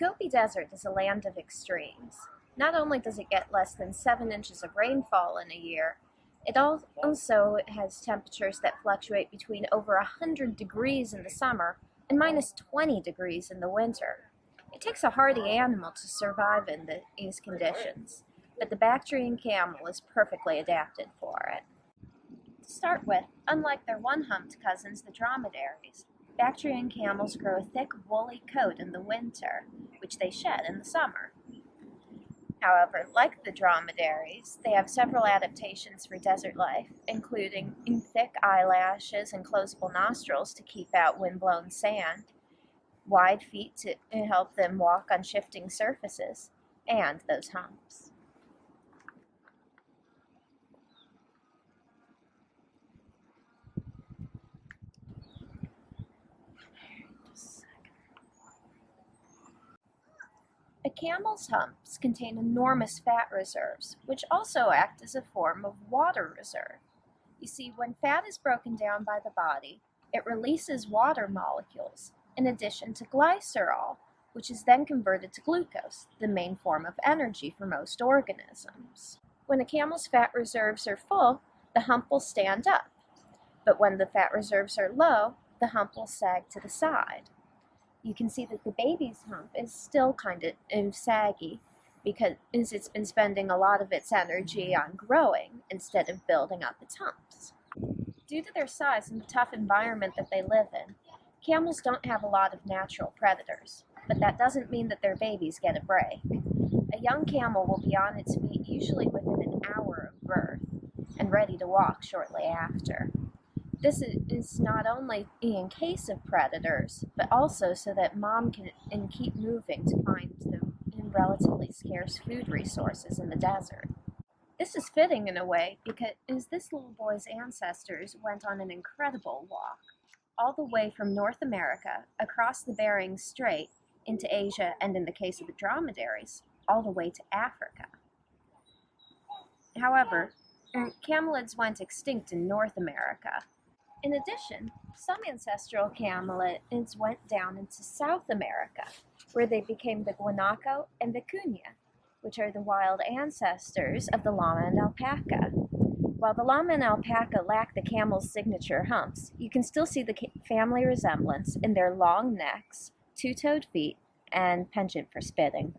Gobi Desert is a land of extremes. Not only does it get less than 7 inches of rainfall in a year, it also has temperatures that fluctuate between over 100 degrees in the summer and minus 20 degrees in the winter. It takes a hardy animal to survive in these conditions, but the Bactrian camel is perfectly adapted for it. To start with, unlike their one-humped cousins, the dromedaries, Bactrian camels grow a thick, woolly coat in the winter, which they shed in the summer. However, like the dromedaries, they have several adaptations for desert life, including thick eyelashes and closable nostrils to keep out windblown sand, wide feet to help them walk on shifting surfaces, and those humps. A camel's humps contain enormous fat reserves, which also act as a form of water reserve. You see, when fat is broken down by the body, it releases water molecules, in addition to glycerol, which is then converted to glucose, the main form of energy for most organisms. When a camel's fat reserves are full, the hump will stand up, but when the fat reserves are low, the hump will sag to the side. You can see that the baby's hump is still kind of saggy because it's been spending a lot of its energy on growing instead of building up its humps. Due to their size and the tough environment that they live in, camels don't have a lot of natural predators, but that doesn't mean that their babies get a break. A young camel will be on its feet usually within an hour of birth and ready to walk shortly after. This is not only in case of predators, but also so that mom can keep moving to find the relatively scarce food resources in the desert. This is fitting in a way because this little boy's ancestors went on an incredible walk, all the way from North America, across the Bering Strait, into Asia, and in the case of the dromedaries, all the way to Africa. However, camelids went extinct in North America. In addition, some ancestral camelids went down into South America, where they became the guanaco and vicuña, which are the wild ancestors of the llama and alpaca. While the llama and alpaca lack the camel's signature humps, you can still see the family resemblance in their long necks, two-toed feet, and penchant for spitting.